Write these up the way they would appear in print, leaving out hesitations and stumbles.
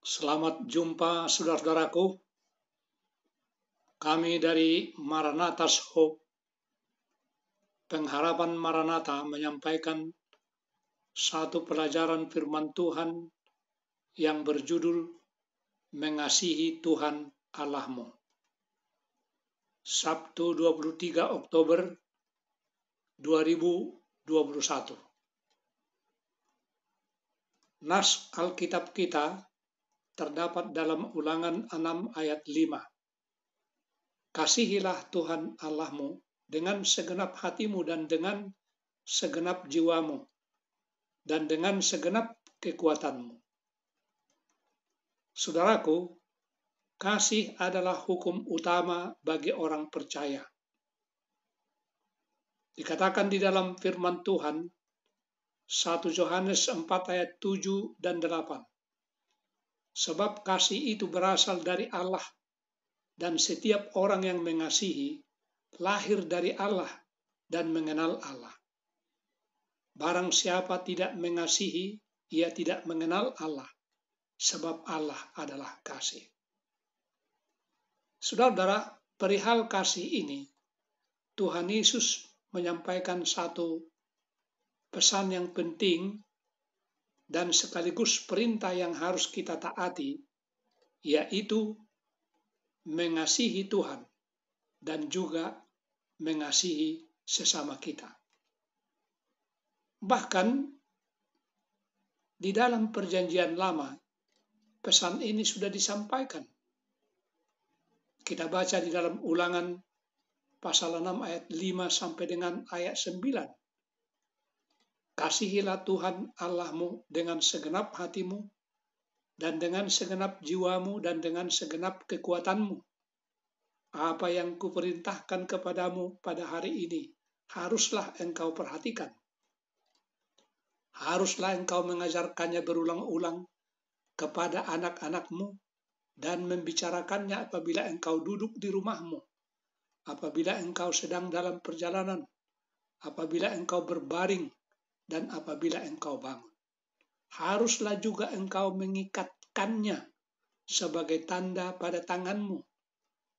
Selamat jumpa saudara-saudaraku. Kami dari Maranatha's Hope, Pengharapan Maranatha, menyampaikan satu pelajaran firman Tuhan yang berjudul Mengasihi Tuhan Allahmu. Sabtu 23 Oktober 2021. Nas Alkitab kita terdapat dalam Ulangan 6 ayat 5. Kasihilah Tuhan Allahmu dengan segenap hatimu dan dengan segenap jiwamu dan dengan segenap kekuatanmu. Saudaraku, kasih adalah hukum utama bagi orang percaya. Dikatakan di dalam firman Tuhan 1 Yohanes 4 ayat 7 dan 8. Sebab kasih itu berasal dari Allah, dan setiap orang yang mengasihi lahir dari Allah dan mengenal Allah. Barang siapa tidak mengasihi, ia tidak mengenal Allah, sebab Allah adalah kasih. Saudara-saudara, perihal kasih ini, Tuhan Yesus menyampaikan satu pesan yang penting dan sekaligus perintah yang harus kita taati, yaitu mengasihi Tuhan dan juga mengasihi sesama kita. Bahkan di dalam Perjanjian Lama, pesan ini sudah disampaikan. Kita baca di dalam Ulangan pasal 6 ayat 5 sampai dengan ayat 9. Kasihilah Tuhan Allahmu dengan segenap hatimu dan dengan segenap jiwamu dan dengan segenap kekuatanmu. Apa yang kuperintahkan kepadamu pada hari ini haruslah engkau perhatikan. Haruslah engkau mengajarkannya berulang-ulang kepada anak-anakmu dan membicarakannya apabila engkau duduk di rumahmu, apabila engkau sedang dalam perjalanan, apabila engkau berbaring, dan apabila engkau bangun. Haruslah juga engkau mengikatkannya sebagai tanda pada tanganmu,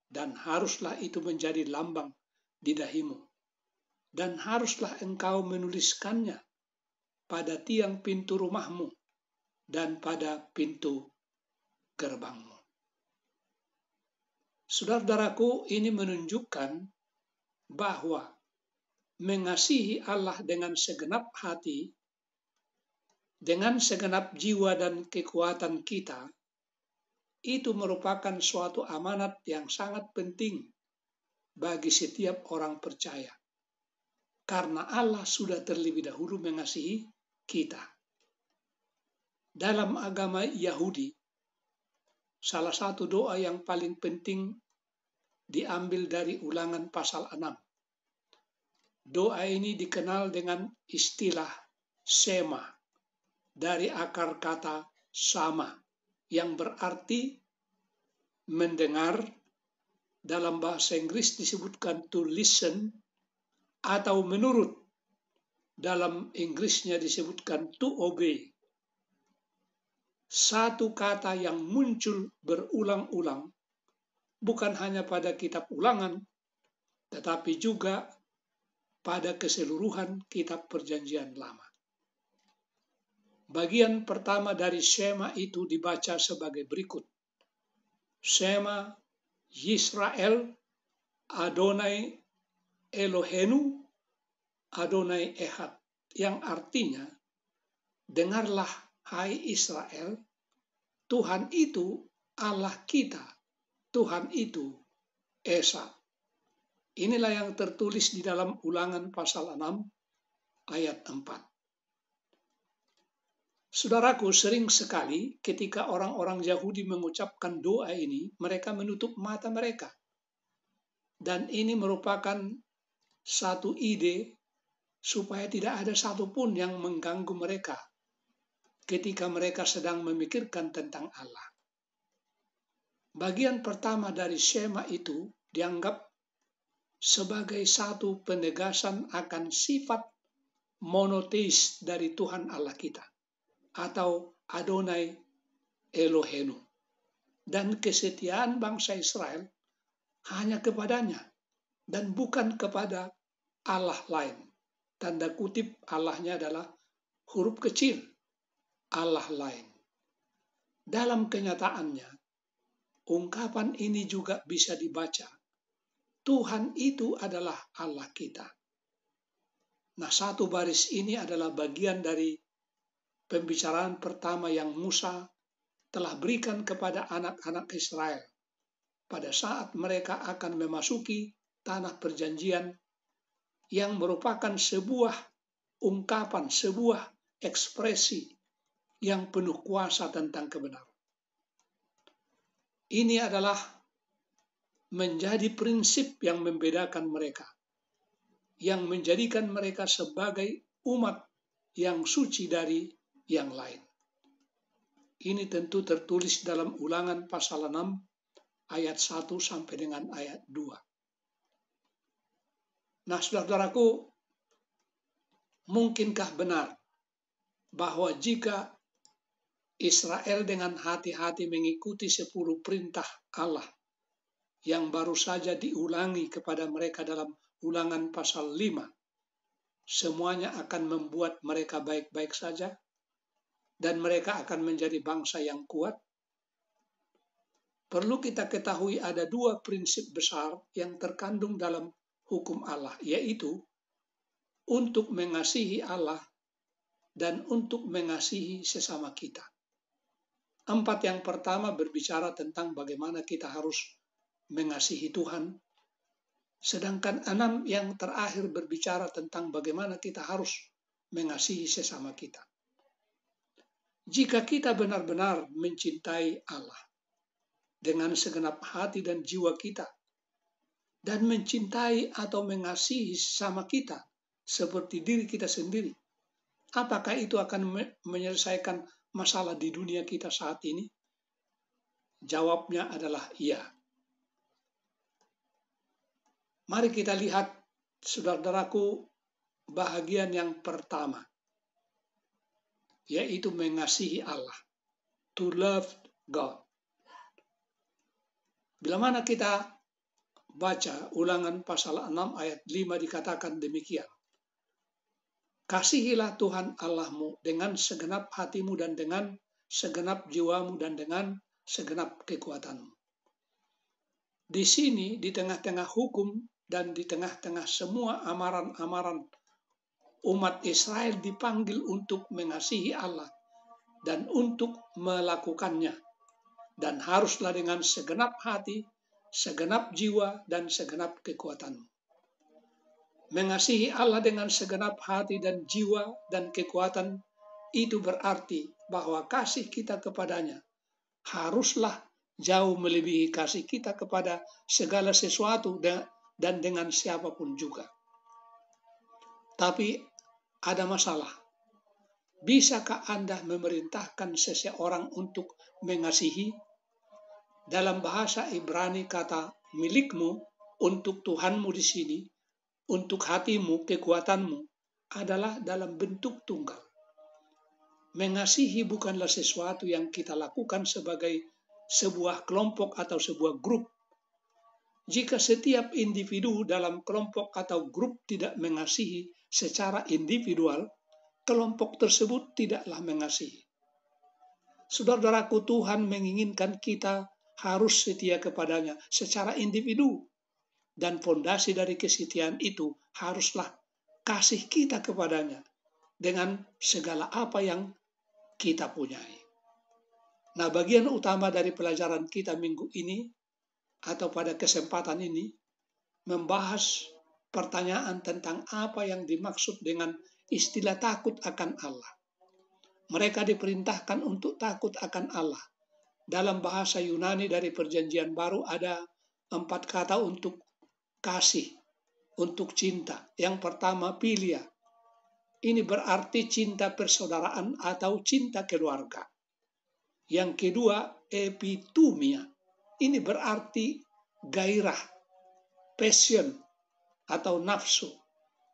dan haruslah itu menjadi lambang di dahimu. Dan haruslah engkau menuliskannya pada tiang pintu rumahmu dan pada pintu gerbangmu. Saudara-saudaraku, ini menunjukkan bahwa mengasihi Allah dengan segenap hati, dengan segenap jiwa dan kekuatan kita, itu merupakan suatu amanat yang sangat penting bagi setiap orang percaya. Karena Allah sudah terlebih dahulu mengasihi kita. Dalam agama Yahudi, salah satu doa yang paling penting diambil dari Ulangan pasal 6. Doa ini dikenal dengan istilah Shema, dari akar kata sama, yang berarti mendengar. Dalam bahasa Inggris disebutkan to listen, atau menurut. Dalam Inggrisnya disebutkan to obey. Satu kata yang muncul berulang-ulang, bukan hanya pada kitab Ulangan, tetapi juga pada keseluruhan kitab Perjanjian Lama. Bagian pertama dari Shema itu dibaca sebagai berikut. Shema Yisrael Adonai Elohenu Adonai Ehad, yang artinya, dengarlah hai Israel, Tuhan itu Allah kita, Tuhan itu Esa. Inilah yang tertulis di dalam Ulangan pasal 6 ayat 4. Saudaraku, sering sekali ketika orang-orang Yahudi mengucapkan doa ini, mereka menutup mata mereka. Dan ini merupakan satu ide supaya tidak ada satupun yang mengganggu mereka ketika mereka sedang memikirkan tentang Allah. Bagian pertama dari Shema itu dianggap sebagai satu penegasan akan sifat monoteis dari Tuhan Allah kita, atau Adonai Elohenu. Dan kesetiaan bangsa Israel hanya kepadanya dan bukan kepada Allah lain. Tanda kutip Allahnya adalah huruf kecil, Allah lain. Dalam kenyataannya, ungkapan ini juga bisa dibaca, Tuhan itu adalah Allah kita. Nah, satu baris ini adalah bagian dari pembicaraan pertama yang Musa telah berikan kepada anak-anak Israel pada saat mereka akan memasuki tanah perjanjian yang merupakan sebuah ungkapan, sebuah ekspresi yang penuh kuasa tentang kebenaran. Ini adalah menjadi prinsip yang membedakan mereka, yang menjadikan mereka sebagai umat yang suci dari yang lain. Ini tentu tertulis dalam Ulangan pasal 6 ayat 1 sampai dengan ayat 2. Nah, saudara-saudaraku, mungkinkah benar bahwa jika Israel dengan hati-hati mengikuti 10 perintah Allah yang baru saja diulangi kepada mereka dalam Ulangan pasal 5, semuanya akan membuat mereka baik-baik saja dan mereka akan menjadi bangsa yang kuat? Perlu kita ketahui ada 2 prinsip besar yang terkandung dalam hukum Allah, yaitu untuk mengasihi Allah dan untuk mengasihi sesama kita. 4 yang pertama berbicara tentang bagaimana kita harus mengasihi Tuhan, sedangkan 6 yang terakhir berbicara tentang bagaimana kita harus mengasihi sesama kita. Jika kita benar-benar mencintai Allah dengan segenap hati dan jiwa kita, dan mencintai atau mengasihi sesama kita seperti diri kita sendiri, apakah itu akan menyelesaikan masalah di dunia kita saat ini? Jawabnya adalah iya. Mari kita lihat, saudara-saudaraku, bahagian yang pertama, yaitu mengasihi Allah. To love God. Bila mana kita baca Ulangan pasal 6 ayat 5 dikatakan demikian. Kasihilah Tuhan Allahmu dengan segenap hatimu dan dengan segenap jiwamu dan dengan segenap kekuatanmu. Di sini, di tengah-tengah hukum dan di tengah-tengah semua amaran-amaran, umat Israel dipanggil untuk mengasihi Allah dan untuk melakukannya. Dan haruslah dengan segenap hati, segenap jiwa, dan segenap kekuatanmu. Mengasihi Allah dengan segenap hati dan jiwa dan kekuatan itu berarti bahwa kasih kita kepadanya haruslah jauh melebihi kasih kita kepada segala sesuatu dan dengan siapapun juga. Tapi ada masalah. Bisakah Anda memerintahkan seseorang untuk mengasihi? Dalam bahasa Ibrani kata milikmu untuk Tuhanmu di sini, untuk hatimu, kekuatanmu, adalah dalam bentuk tunggal. Mengasihi bukanlah sesuatu yang kita lakukan sebagai sebuah kelompok atau sebuah grup. Jika setiap individu dalam kelompok atau grup tidak mengasihi secara individual, kelompok tersebut tidaklah mengasihi. Saudara-saudaraku, Tuhan menginginkan kita harus setia kepadanya secara individu. Dan fondasi dari kesetiaan itu haruslah kasih kita kepadanya dengan segala apa yang kita punyai. Nah, bagian utama dari pelajaran kita minggu ini atau pada kesempatan ini membahas pertanyaan tentang apa yang dimaksud dengan istilah takut akan Allah. Mereka diperintahkan untuk takut akan Allah. Dalam bahasa Yunani dari Perjanjian Baru ada 4 kata untuk kasih, untuk cinta. Yang pertama, philia. Ini berarti cinta persaudaraan atau cinta keluarga. Yang kedua, epitumia. Ini berarti gairah, passion, atau nafsu.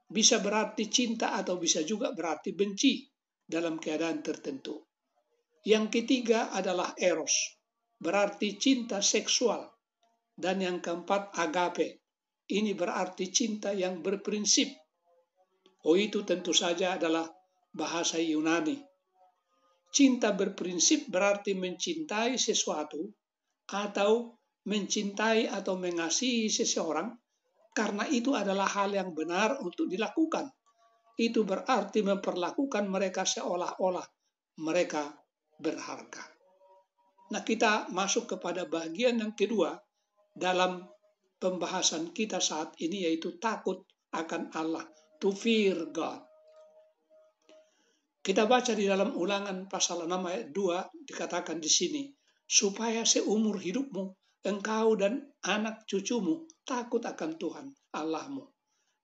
Bisa berarti cinta atau bisa juga berarti benci dalam keadaan tertentu. Yang ketiga adalah eros, berarti cinta seksual. Dan yang keempat agape, ini berarti cinta yang berprinsip. Oh, itu tentu saja adalah bahasa Yunani. Cinta berprinsip berarti mencintai sesuatu atau mencintai atau mengasihi seseorang karena itu adalah hal yang benar untuk dilakukan. Itu berarti memperlakukan mereka seolah-olah mereka berharga. Nah, kita masuk kepada bagian yang kedua dalam pembahasan kita saat ini, yaitu takut akan Allah, to fear God. Kita baca di dalam Ulangan pasal 6 ayat 2 dikatakan di sini, supaya seumur hidupmu engkau dan anak cucumu takut akan Tuhan Allahmu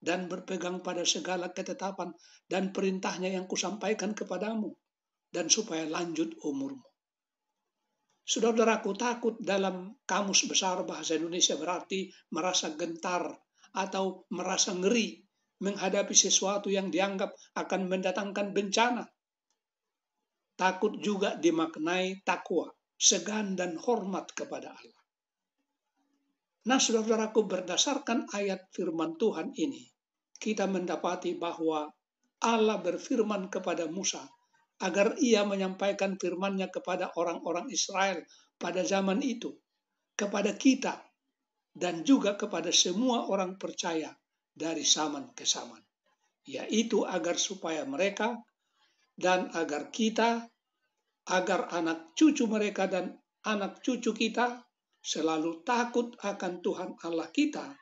dan berpegang pada segala ketetapan dan perintahnya yang kusampaikan kepadamu, dan supaya lanjut umurmu. Saudara-saudaraku, takut dalam Kamus Besar Bahasa Indonesia berarti merasa gentar atau merasa ngeri menghadapi sesuatu yang dianggap akan mendatangkan bencana. Takut juga dimaknai takwa, segan dan hormat kepada Allah. Nah, saudara-saudaraku, berdasarkan ayat firman Tuhan ini, kita mendapati bahwa Allah berfirman kepada Musa agar ia menyampaikan firman-Nya kepada orang-orang Israel pada zaman itu, kepada kita, dan juga kepada semua orang percaya dari zaman ke zaman, yaitu agar supaya mereka dan agar kita, agar anak cucu mereka dan anak cucu kita selalu takut akan Tuhan Allah kita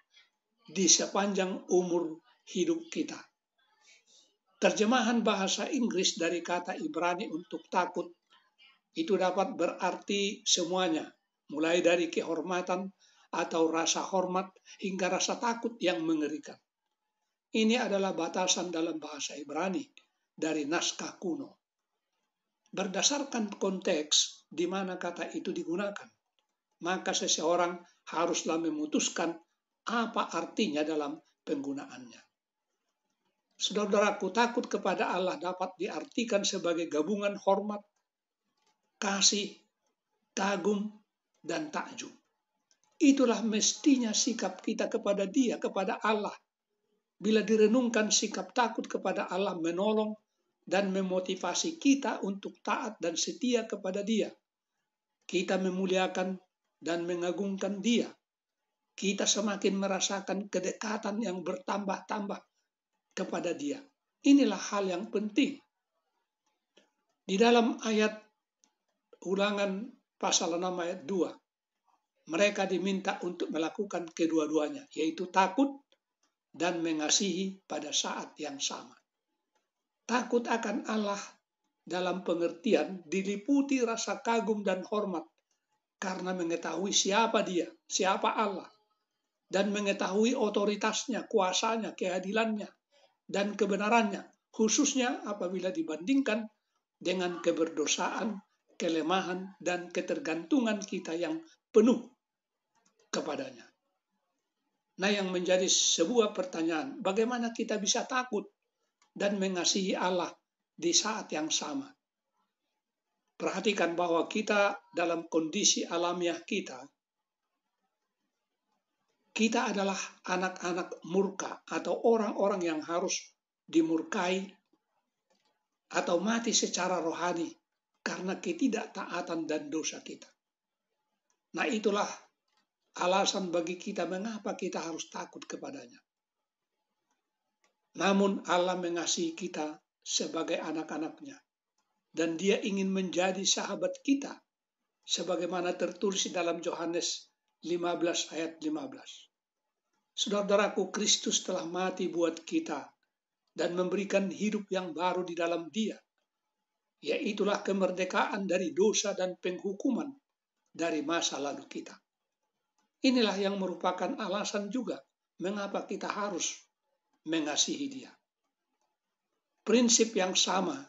di sepanjang umur hidup kita. Terjemahan bahasa Inggris dari kata Ibrani untuk takut itu dapat berarti semuanya, mulai dari kehormatan atau rasa hormat hingga rasa takut yang mengerikan. Ini adalah batasan dalam bahasa Ibrani dari naskah kuno. Berdasarkan konteks di mana kata itu digunakan, maka seseorang haruslah memutuskan apa artinya dalam penggunaannya. Saudara-saudaraku, takut kepada Allah dapat diartikan sebagai gabungan hormat, kasih, kagum, dan takjub. Itulah mestinya sikap kita kepada Dia, kepada Allah. Bila direnungkan, sikap takut kepada Allah menolong dan memotivasi kita untuk taat dan setia kepada Dia. Kita memuliakan dan mengagungkan Dia. Kita semakin merasakan kedekatan yang bertambah-tambah kepada Dia. Inilah hal yang penting. Di dalam ayat Ulangan pasal 6 ayat 2, mereka diminta untuk melakukan kedua-duanya, yaitu takut dan mengasihi pada saat yang sama. Takut akan Allah dalam pengertian diliputi rasa kagum dan hormat karena mengetahui siapa Dia, siapa Allah, dan mengetahui otoritasnya, kuasanya, keadilannya, dan kebenarannya, khususnya apabila dibandingkan dengan keberdosaan, kelemahan, dan ketergantungan kita yang penuh kepadanya. Nah, yang menjadi sebuah pertanyaan, bagaimana kita bisa takut dan mengasihi Allah di saat yang sama? Perhatikan bahwa kita dalam kondisi alamiah kita adalah anak-anak murka atau orang-orang yang harus dimurkai atau mati secara rohani karena ketidaktaatan dan dosa kita. Nah, itulah alasan bagi kita mengapa kita harus takut kepadanya. Namun Allah mengasihi kita sebagai anak-anaknya, dan Dia ingin menjadi sahabat kita, sebagaimana tertulis dalam Yohanes 15 ayat 15. Saudara-saudaraku, Kristus telah mati buat kita dan memberikan hidup yang baru di dalam Dia, yaitulah kemerdekaan dari dosa dan penghukuman dari masa lalu kita. Inilah yang merupakan alasan juga mengapa kita harus mengasihi Dia. Prinsip yang sama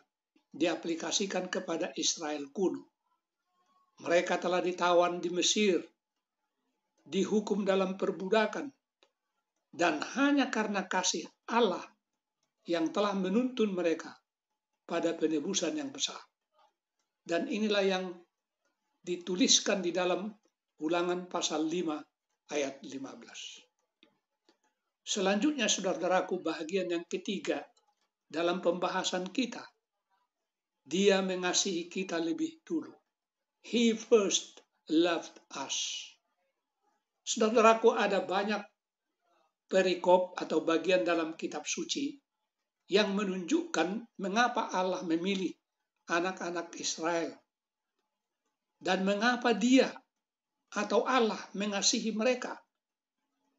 diaplikasikan kepada Israel kuno. Mereka telah ditawan di Mesir, dihukum dalam perbudakan, dan hanya karena kasih Allah yang telah menuntun mereka pada penebusan yang besar. Dan inilah yang dituliskan di dalam Ulangan pasal 5 ayat 15. Selanjutnya saudara-saudaraku, bagian yang ketiga dalam pembahasan kita. Dia mengasihi kita lebih dulu. He first loved us. Saudara-saudaraku, ada banyak perikop atau bagian dalam kitab suci yang menunjukkan mengapa Allah memilih anak-anak Israel dan mengapa dia atau Allah mengasihi mereka.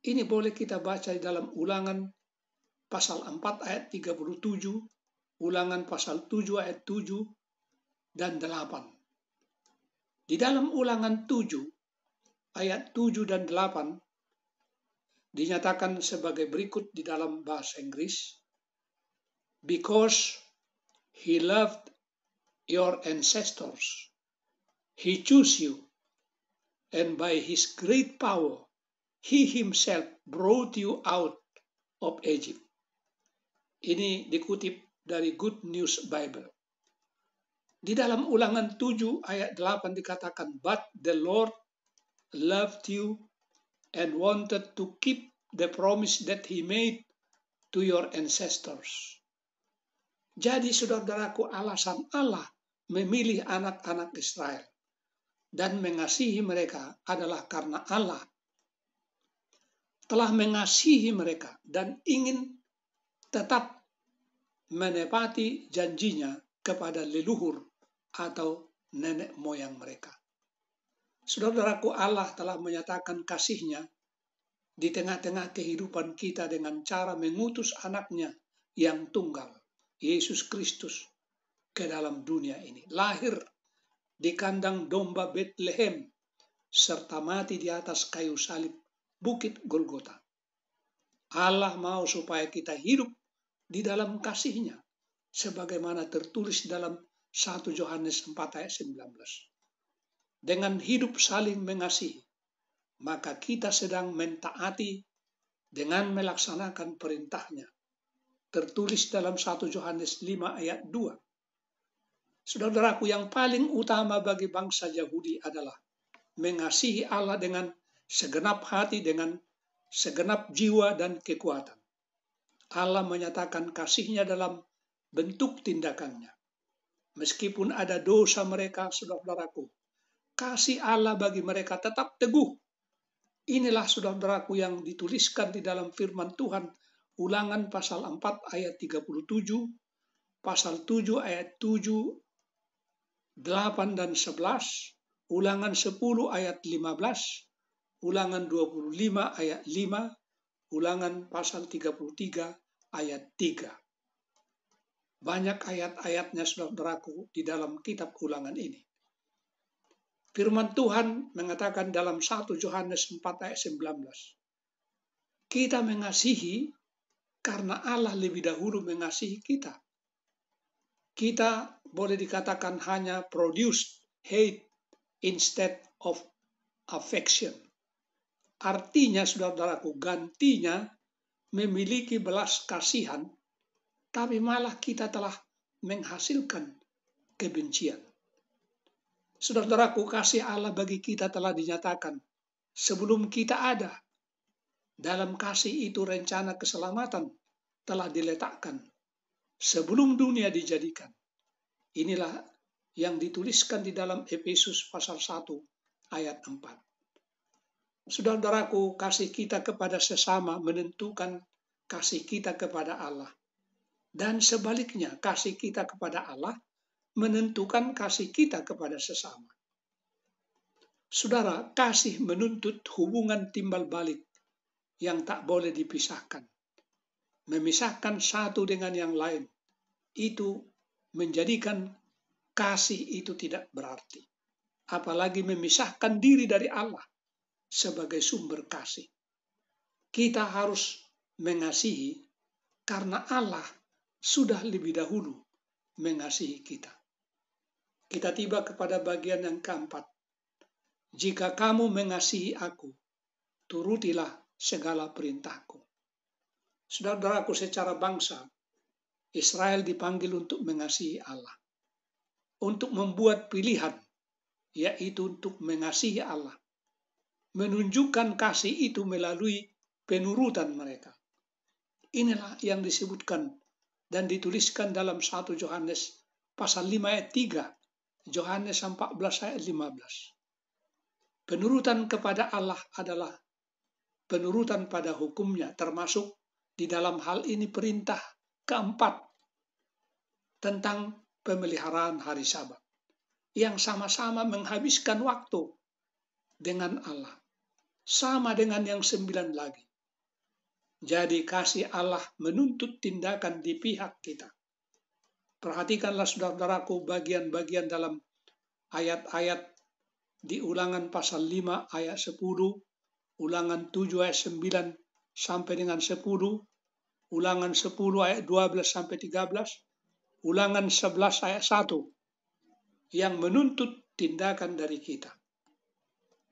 Ini boleh kita baca di dalam Ulangan pasal 4 ayat 37, Ulangan pasal 7 ayat 7 dan 8. Di dalam Ulangan 7 ayat 7 dan 8 dinyatakan sebagai berikut di dalam bahasa Inggris. Because he loved your ancestors, he chose you, and by his great power, he himself brought you out of Egypt. Ini dikutip dari Good News Bible. Di dalam Ulangan 7 ayat 8 dikatakan, but the Lord loved you and wanted to keep the promise that he made to your ancestors. Jadi saudara-saudaraku, alasan Allah memilih anak-anak Israel dan mengasihi mereka adalah karena Allah telah mengasihi mereka dan ingin tetap menepati janjinya kepada leluhur atau nenek moyang mereka. Saudara-saudaraku, Allah telah menyatakan kasih-Nya di tengah-tengah kehidupan kita dengan cara mengutus anaknya yang tunggal, Yesus Kristus, ke dalam dunia ini. Lahir di kandang domba Bethlehem, serta mati di atas kayu salib Bukit Golgota. Allah mau supaya kita hidup di dalam kasih-Nya, sebagaimana tertulis dalam 1 Yohanes 4 ayat 19. Dengan hidup saling mengasihi, maka kita sedang mentaati dengan melaksanakan perintah-Nya. Tertulis dalam 1 Yohanes 5 ayat 2. Saudaraku, yang paling utama bagi bangsa Yahudi adalah mengasihi Allah dengan segenap hati, dengan segenap jiwa dan kekuatan. Allah menyatakan kasih-Nya dalam bentuk tindakannya. Meskipun ada dosa mereka, saudaraku, kasih Allah bagi mereka tetap teguh. Inilah saudaraku yang dituliskan di dalam firman Tuhan, Ulangan pasal 4 ayat 37, pasal 7 ayat 7, 8 dan 11, Ulangan 10 ayat 15, Ulangan 25 ayat 5, Ulangan pasal 33 ayat 3. Banyak ayat-ayatnya saudaraku di dalam kitab Ulangan ini. Firman Tuhan mengatakan dalam 1 Yohanes 4 ayat 19, kita mengasihi karena Allah lebih dahulu mengasihi kita. Kita boleh dikatakan hanya produce hate instead of affection. Artinya saudara-saudaraku, gantinya memiliki belas kasihan, tapi malah kita telah menghasilkan kebencian. Saudara-saudaraku, kasih Allah bagi kita telah dinyatakan sebelum kita ada. Dalam kasih itu rencana keselamatan telah diletakkan sebelum dunia dijadikan. Inilah yang dituliskan di dalam Efesus pasal 1 ayat 4. Saudara-saudaraku, kasih kita kepada sesama menentukan kasih kita kepada Allah. Dan sebaliknya, kasih kita kepada Allah menentukan kasih kita kepada sesama. Saudara, kasih menuntut hubungan timbal balik yang tak boleh dipisahkan. Memisahkan satu dengan yang lain, itu menjadikan kasih itu tidak berarti. Apalagi memisahkan diri dari Allah sebagai sumber kasih. Kita harus mengasihi karena Allah sudah lebih dahulu mengasihi kita. Kita tiba kepada bagian yang keempat. Jika kamu mengasihi aku, turutilah segala perintahku. Saudara-saudaraku, secara bangsa, Israel dipanggil untuk mengasihi Allah. untuk membuat pilihan, yaitu untuk mengasihi Allah. Menunjukkan kasih itu melalui penurutan mereka. Inilah yang disebutkan dan dituliskan dalam 1 Yohanes pasal 5 ayat 3, Yohanes 14 ayat 15. Penurutan kepada Allah adalah penurutan pada hukumnya, termasuk di dalam hal ini perintah keempat tentang pemeliharaan hari Sabat, yang sama-sama menghabiskan waktu dengan Allah, sama dengan yang 9 lagi. Jadi kasih Allah menuntut tindakan di pihak kita. Perhatikanlah saudara-saudaraku bagian-bagian dalam ayat-ayat di Ulangan pasal 5 ayat 10, Ulangan 7 ayat 9 sampai dengan 10, Ulangan 10 ayat 12 sampai 13, Ulangan 11 ayat 1, yang menuntut tindakan dari kita.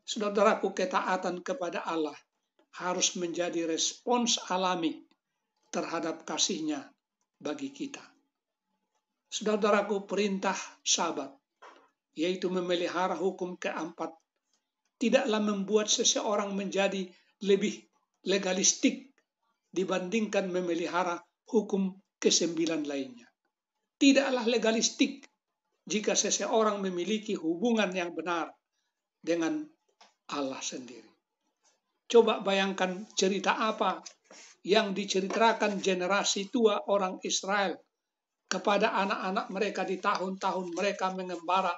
Saudara-saudaraku, ketaatan kepada Allah harus menjadi respons alami terhadap kasih-Nya bagi kita. Saudara-saudaraku, perintah Sabat, yaitu memelihara hukum keempat, tidaklah membuat seseorang menjadi lebih legalistik dibandingkan memelihara hukum ke-9 lainnya. Tidaklah legalistik jika seseorang memiliki hubungan yang benar dengan Allah sendiri. Coba bayangkan cerita apa yang diceritakan generasi tua orang Israel kepada anak-anak mereka di tahun-tahun mereka mengembara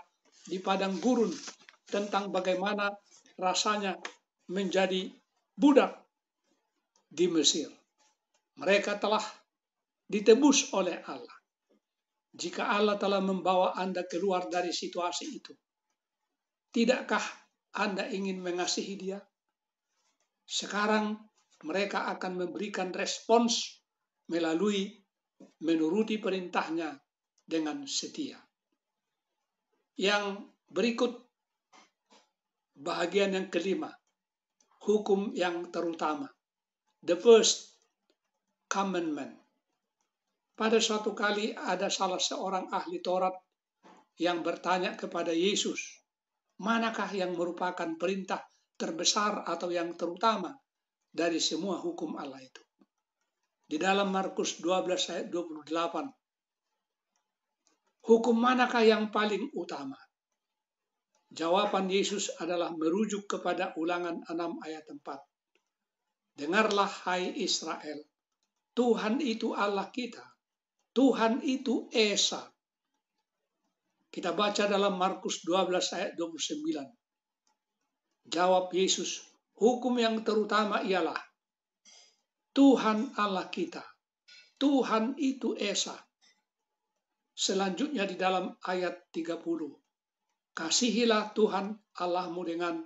di padang gurun, tentang bagaimana rasanya menjadi budak di Mesir. Mereka telah ditebus oleh Allah. Jika Allah telah membawa Anda keluar dari situasi itu, tidakkah Anda ingin mengasihi Dia? Sekarang mereka akan memberikan respons melalui menuruti perintahnya dengan setia. Yang berikut, bahagian yang kelima, hukum yang terutama. The first commandment. Pada suatu kali ada salah seorang ahli Taurat yang bertanya kepada Yesus, manakah yang merupakan perintah terbesar atau yang terutama dari semua hukum Allah itu? Di dalam Markus 12 ayat 28, hukum manakah yang paling utama? Jawaban Yesus adalah merujuk kepada Ulangan 6 ayat 4. Dengarlah hai Israel, Tuhan itu Allah kita, Tuhan itu Esa. Kita baca dalam Markus 12 ayat 29. Jawab Yesus, hukum yang terutama ialah Tuhan Allah kita, Tuhan itu Esa. Selanjutnya di dalam ayat 30, kasihilah Tuhan Allahmu dengan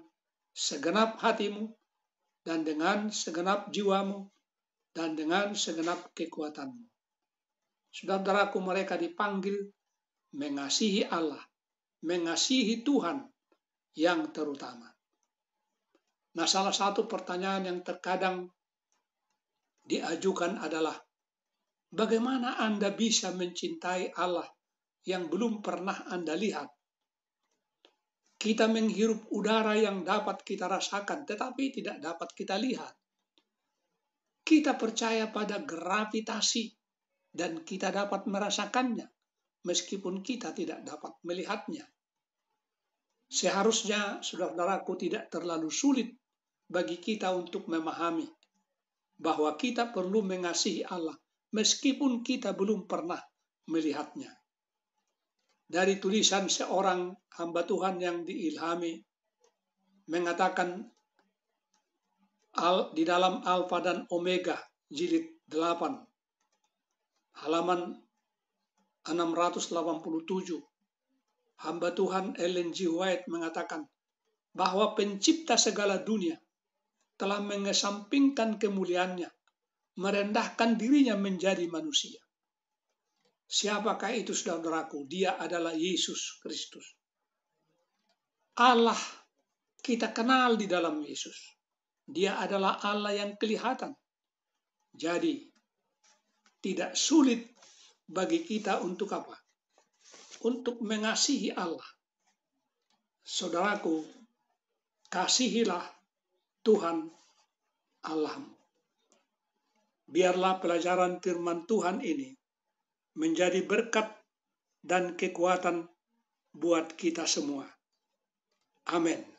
segenap hatimu, dan dengan segenap jiwamu, dan dengan segenap kekuatanmu. Saudara-saudaraku, mereka dipanggil mengasihi Allah, mengasihi Tuhan yang terutama. Nah, salah satu pertanyaan yang terkadang diajukan adalah, bagaimana Anda bisa mencintai Allah yang belum pernah Anda lihat? Kita menghirup udara yang dapat kita rasakan, tetapi tidak dapat kita lihat. Kita percaya pada gravitasi, dan kita dapat merasakannya, meskipun kita tidak dapat melihatnya. Seharusnya, saudara-saudaraku, tidak terlalu sulit bagi kita untuk memahami bahwa kita perlu mengasihi Allah meskipun kita belum pernah melihatnya. Dari tulisan seorang hamba Tuhan yang diilhami mengatakan di dalam Alfa dan Omega jilid 8 halaman 687, hamba Tuhan Ellen G. White mengatakan bahwa pencipta segala dunia telah mengesampingkan kemuliaannya, merendahkan dirinya menjadi manusia. Siapakah itu, saudaraku? Dia adalah Yesus Kristus. Allah kita kenal di dalam Yesus. Dia adalah Allah yang kelihatan. Jadi, tidak sulit bagi kita untuk apa? untuk mengasihi Allah. Saudaraku, kasihilah Tuhan Allahmu. Biarlah pelajaran firman Tuhan ini menjadi berkat dan kekuatan buat kita semua. Amin.